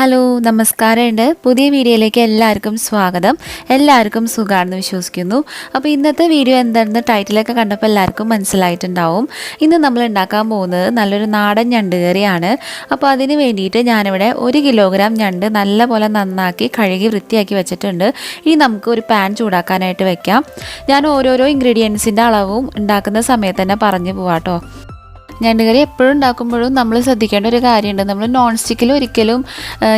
Hello നമസ്കാരമുണ്ട്. പുതിയ വീഡിയോയിലേക്ക് എല്ലാവർക്കും സ്വാഗതം. എല്ലാവർക്കും സുഖമാണെന്ന് വിശ്വസിക്കുന്നു. അപ്പോൾ ഇന്നത്തെ വീഡിയോ എന്താണെന്ന് ടൈറ്റിലൊക്കെ കണ്ടപ്പോൾ എല്ലാവർക്കും മനസ്സിലായിട്ടുണ്ടാവും. ഇന്ന് നമ്മൾ ഉണ്ടാക്കാൻ പോകുന്നത് നല്ലൊരു നാടൻ ഞണ്ട് കറിയാണ്. അപ്പോൾ അതിന് വേണ്ടിയിട്ട് ഞാനിവിടെ 1 കിലോഗ്രാം ഞണ്ട് നല്ലപോലെ നന്നാക്കി കഴുകി വൃത്തിയാക്കി വെച്ചിട്ടുണ്ട്. ഇനി നമുക്ക് ഒരു പാൻ ചൂടാക്കാനായിട്ട് വെക്കാം. ഞാൻ ഓരോരോ ഇൻഗ്രീഡിയൻസിൻ്റെ അളവും ഉണ്ടാക്കുന്ന സമയത്ത് തന്നെ പറഞ്ഞു പോവാട്ടോ. ഞണ്ട് കറി എപ്പോഴും ഉണ്ടാക്കുമ്പോഴും നമ്മൾ ശ്രദ്ധിക്കേണ്ട ഒരു കാര്യമുണ്ട്. നമ്മൾ നോൺ സ്റ്റിക്കിൽ ഒരിക്കലും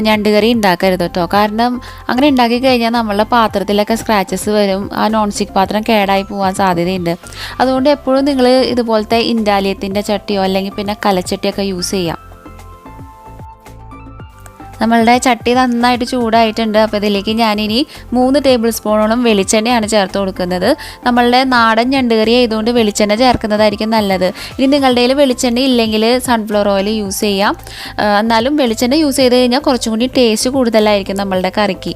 ഞണ്ട് കറി ഉണ്ടാക്കരുത് കേട്ടോ. കാരണം അങ്ങനെ ഉണ്ടാക്കി കഴിഞ്ഞാൽ നമ്മളുടെ പാത്രത്തിലൊക്കെ സ്ക്രാച്ചസ് വരും. ആ നോൺ സ്റ്റിക്ക് പാത്രം കേടായി പോകാൻ സാധ്യതയുണ്ട്. അതുകൊണ്ട് എപ്പോഴും നിങ്ങൾ ഇതുപോലത്തെ ഇൻഡാലിയത്തിൻ്റെ ചട്ടിയോ അല്ലെങ്കിൽ പിന്നെ കലച്ചട്ടിയൊക്കെ യൂസ് ചെയ്യാം. നമ്മളുടെ ചട്ടി നന്നായിട്ട് ചൂടായിട്ടുണ്ട്. അപ്പോൾ ഇതിലേക്ക് ഞാനിനി 3 ടേബിൾ സ്പൂണോളം വെളിച്ചെണ്ണയാണ് ചേർത്ത് കൊടുക്കുന്നത്. നമ്മളുടെ നാടൻ ഞണ്ട് കറി ആയതുകൊണ്ട് വെളിച്ചെണ്ണ ചേർക്കുന്നതായിരിക്കും നല്ലത്. ഇനി നിങ്ങളുടെ കയ്യിൽ വെളിച്ചെണ്ണ ഇല്ലെങ്കിൽ സൺഫ്ലവർ ഓയിൽ യൂസ് ചെയ്യാം. എന്നാലും വെളിച്ചെണ്ണ യൂസ് ചെയ്ത് കഴിഞ്ഞാൽ കുറച്ചും കൂടി ടേസ്റ്റ് കൂടുതലായിരിക്കും നമ്മളുടെ കറിക്ക്.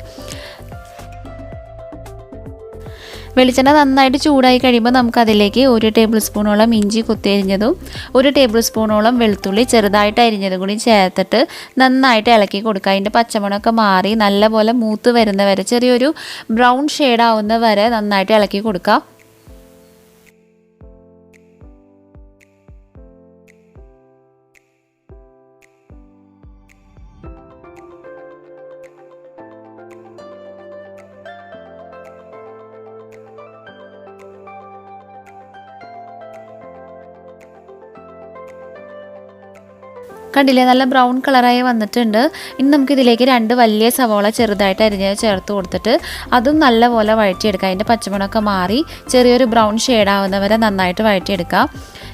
വെളിച്ചെണ്ണ നന്നായിട്ട് ചൂടായി കഴിയുമ്പോൾ നമുക്കതിലേക്ക് 1 ടേബിൾ സ്പൂണോളം ഇഞ്ചി കുത്തിയരിഞ്ഞതും 1 ടേബിൾ സ്പൂണോളം വെളുത്തുള്ളി ചെറുതായിട്ട് അരിഞ്ഞതും കൂടി ചേർത്തിട്ട് നന്നായിട്ട് ഇളക്കി കൊടുക്കുക. അതിൻ്റെ പച്ചമണമൊക്കെ മാറി നല്ലപോലെ മൂത്ത് വരുന്ന വരെ, ചെറിയൊരു ബ്രൗൺ ഷെയ്ഡ് ആവുന്ന വരെ നന്നായിട്ട് ഇളക്കി കൊടുക്കുക. കണ്ടില്ലേ, നല്ല ബ്രൗൺ കളറായി വന്നിട്ടുണ്ട്. ഇനി നമുക്കിതിലേക്ക് 2 വലിയ സവോള ചെറുതായിട്ട് അരിഞ്ഞ് ചേർത്ത് കൊടുത്തിട്ട് അതും നല്ലപോലെ വഴറ്റിയെടുക്കുക. അതിൻ്റെ പച്ചമണമൊക്കെ മാറി ചെറിയൊരു ബ്രൗൺ ഷെയ്ഡ് ആവുന്നവരെ നന്നായിട്ട് വഴറ്റിയെടുക്കുക.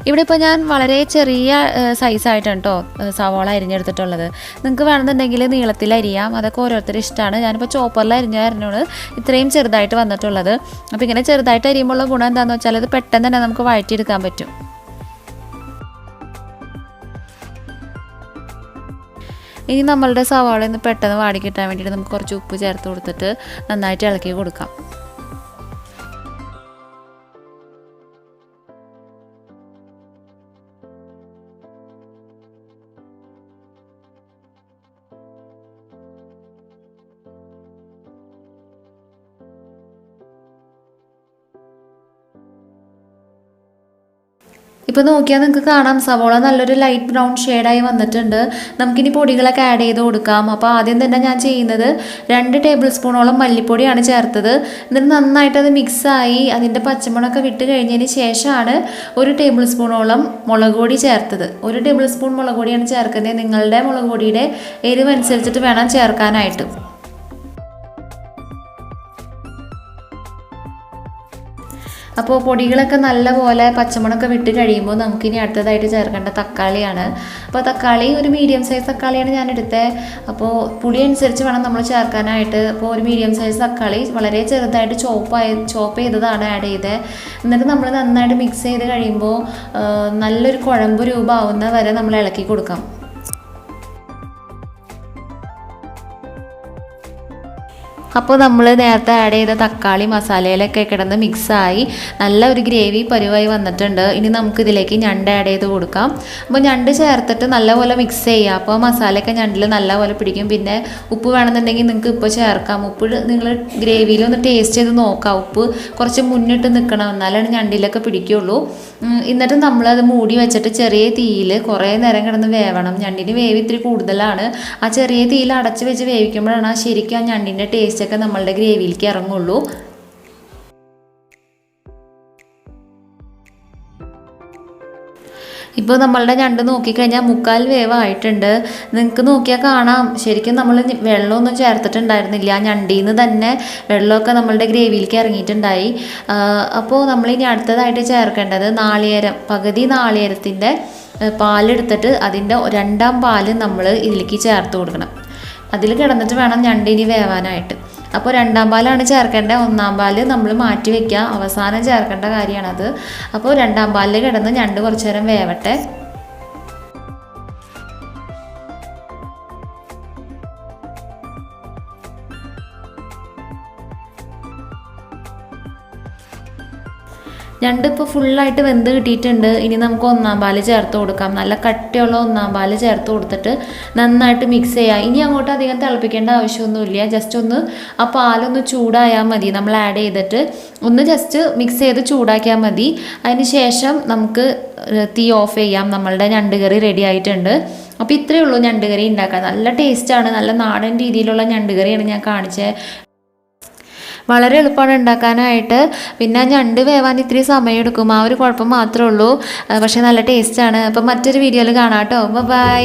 ഇവിടെ ഇപ്പോൾ ഞാൻ വളരെ ചെറിയ സൈസായിട്ടാണ് കേട്ടോ സവോള അരിഞ്ഞെടുത്തിട്ടുള്ളത്. നിങ്ങൾക്ക് വേണമെന്നുണ്ടെങ്കിൽ നീളത്തിൽ അരിയാം, അതൊക്കെ ഓരോരുത്തരും ഇഷ്ടമാണ്. ഞാനിപ്പോൾ ചോപ്പറിൽ അരിഞ്ഞോട് ഇത്രയും ചെറുതായിട്ട് വന്നിട്ടുള്ളത്. അപ്പോൾ ഇങ്ങനെ ചെറുതായിട്ട് അരിയുമ്പോഴുള്ള ഗുണം എന്താണെന്ന് വെച്ചാൽ അത് പെട്ടെന്ന് തന്നെ നമുക്ക് വഴറ്റിയെടുക്കാൻ പറ്റും. ഇനി നമ്മളുടെ സവാള ഒന്ന് പെട്ടെന്ന് വാടി കിട്ടാൻ വേണ്ടിയിട്ട് നമുക്ക് കുറച്ച് ഉപ്പ് ചേർത്ത് കൊടുത്തിട്ട് നന്നായിട്ട് ഇളക്കി കൊടുക്കാം. ഇപ്പോൾ നോക്കിയാൽ നിങ്ങൾക്ക് കാണാം സവോള നല്ലൊരു ലൈറ്റ് ബ്രൗൺ ഷെയ്ഡായി വന്നിട്ടുണ്ട്. നമുക്കിനി പൊടികളൊക്കെ ആഡ് ചെയ്ത് കൊടുക്കാം. അപ്പോൾ ആദ്യം തന്നെ ഞാൻ ചെയ്യുന്നത് 2 ടേബിൾ സ്പൂണോളം മല്ലിപ്പൊടിയാണ് ചേർത്തത്. എന്നിട്ട് നന്നായിട്ട് അത് മിക്സായി അതിൻ്റെ പച്ചമുളകൊക്കെ വിട്ട് കഴിഞ്ഞതിന് ശേഷമാണ് 1 ടേബിൾ സ്പൂണോളം മുളക് പൊടി ചേർത്തത്. 1 ടേബിൾ സ്പൂൺ മുളക് പൊടിയാണ് ചേർക്കുന്നത്. നിങ്ങളുടെ മുളക് പൊടിയുടെ എരിവ് അനുസരിച്ചിട്ട് വേണം ചേർക്കാനായിട്ട്. അപ്പോൾ പൊടികളൊക്കെ നല്ലപോലെ പച്ചമുളകൊക്കെ വിട്ട് കഴിയുമ്പോൾ നമുക്കിനി അടുത്തതായിട്ട് ചേർക്കേണ്ട തക്കാളിയാണ്. അപ്പോൾ തക്കാളി ഒരു മീഡിയം സൈസ് തക്കാളിയാണ് ഞാൻ എടുത്തത്. അപ്പോൾ പുളി അനുസരിച്ച് വേണം നമ്മൾ ചേർക്കാനായിട്ട്. അപ്പോൾ ഒരു മീഡിയം സൈസ് തക്കാളി വളരെ ചെറുതായിട്ട് ചോപ്പ് ചെയ്തതാണ് ആഡ് ചെയ്തത്. എന്നിട്ട് നമ്മൾ നന്നായിട്ട് മിക്സ് ചെയ്ത് കഴിയുമ്പോൾ നല്ലൊരു കുഴമ്പ് രൂപമാവുന്ന വരെ നമ്മൾ ഇളക്കി കൊടുക്കാം. അപ്പോൾ നമ്മൾ നേരത്തെ ആഡ് ചെയ്ത തക്കാളി മസാലയിലൊക്കെ കിടന്ന് മിക്സായി നല്ല ഒരു ഗ്രേവി പരുവായി വന്നിട്ടുണ്ട്. ഇനി നമുക്കിതിലേക്ക് ഞണ്ട് ആഡ് ചെയ്ത് കൊടുക്കാം. അപ്പോൾ ഞണ്ട് ചേർത്തിട്ട് നല്ലപോലെ മിക്സ് ചെയ്യുക. അപ്പോൾ മസാലയൊക്കെ ഞണ്ടിൽ നല്ലപോലെ പിടിക്കും. പിന്നെ ഉപ്പ് വേണമെന്നുണ്ടെങ്കിൽ നിങ്ങൾക്ക് ഇപ്പോൾ ചേർക്കാം. ഉപ്പ് നിങ്ങൾ ഗ്രേവിയിൽ ഒന്ന് ടേസ്റ്റ് ചെയ്ത് നോക്കാം. ഉപ്പ് കുറച്ച് മുന്നിട്ട് നിൽക്കണം, എന്നാലാണ് ഞണ്ടിലൊക്കെ പിടിക്കുള്ളൂ. എന്നിട്ട് നമ്മളത് മൂടി വെച്ചിട്ട് ചെറിയ തീയിൽ കുറേ നേരം കിടന്ന് വേവണം. ഞണ്ടിന് വേവ് ഇത്തിരി കൂടുതലാണ്. ആ ചെറിയ തീയിൽ അടച്ച് വെച്ച് വേവിക്കുമ്പോഴാണ് ശരിക്കും ആ ഞണ്ടിൻ്റെ ടേസ്റ്റൊക്കെ നമ്മളുടെ ഗ്രേവിയിലേക്ക് ഇറങ്ങുള്ളൂ. ഇപ്പോൾ നമ്മളുടെ ഞണ്ട് നോക്കിക്കഴിഞ്ഞാൽ 3/4 വേവായിട്ടുണ്ട്. നിങ്ങൾക്ക് നോക്കിയാൽ കാണാം ശരിക്കും നമ്മൾ വെള്ളമൊന്നും ചേർത്തിട്ടുണ്ടായിരുന്നില്ല. ആ ഞണ്ടിൽ നിന്ന് തന്നെ വെള്ളമൊക്കെ നമ്മളുടെ ഗ്രേവിയിലേക്ക് ഇറങ്ങിയിട്ടുണ്ടായി. അപ്പോൾ നമ്മളിനി അടുത്തതായിട്ട് ചേർക്കേണ്ടത് പകുതി നാളികേരത്തിൻ്റെ പാലെടുത്തിട്ട് അതിൻ്റെ 2ാം പാല് നമ്മൾ ഇതിലേക്ക് ചേർത്ത് കൊടുക്കണം. അതിൽ കിടന്നിട്ട് വേണം ഞണ്ടിനി വേവാനായിട്ട്. അപ്പോൾ 2ാം പാലാണ് ചേർക്കേണ്ടത്. 1ാം പാല് നമ്മൾ മാറ്റി വയ്ക്കുക, അവസാനം ചേർക്കേണ്ട കാര്യമാണത്. അപ്പോൾ 2ാം പാലിൽ കിടന്ന് ഞണ്ട് കുറച്ച് നേരം വേവട്ടെ. ഞണ്ട് ഇപ്പോൾ ഫുള്ളായിട്ട് വെന്ത് കിട്ടിയിട്ടുണ്ട്. ഇനി നമുക്ക് ഒന്നാം പാല് ചേർത്ത് കൊടുക്കാം. നല്ല കട്ടിയുള്ള ഒന്നാം പാല് ചേർത്ത് കൊടുത്തിട്ട് നന്നായിട്ട് മിക്സ് ചെയ്യാം. ഇനി അങ്ങോട്ട് അധികം തിളപ്പിക്കേണ്ട ആവശ്യമൊന്നുമില്ല. ജസ്റ്റ് ഒന്ന് ആ പാലൊന്ന് ചൂടായാൽ മതി. നമ്മൾ ആഡ് ചെയ്തിട്ട് ഒന്ന് ജസ്റ്റ് മിക്സ് ചെയ്ത് ചൂടാക്കിയാൽ മതി. അതിന് ശേഷം നമുക്ക് തീ ഓഫ് ചെയ്യാം. നമ്മളുടെ ഞണ്ട് കറി റെഡി ആയിട്ടുണ്ട്. അപ്പോൾ ഇത്രയേ ഉള്ളൂ ഞണ്ട് കറി ഉണ്ടാക്കാൻ. നല്ല ടേസ്റ്റാണ്. നല്ല നാടൻ രീതിയിലുള്ള ഞണ്ട് കറിയാണ് ഞാൻ കാണിച്ചത്. വളരെ എളുപ്പമാണ് ഉണ്ടാക്കാനായിട്ട്. പിന്നെ ഞണ്ട് വേവാൻ ഇത്തിരി സമയം എടുക്കും, ആ ഒരു കുഴപ്പം മാത്രമേ ഉള്ളൂ. പക്ഷേ നല്ല ടേസ്റ്റാണ്. അപ്പം മറ്റൊരു വീഡിയോയിൽ കാണാം കേട്ടോ. ബൈ.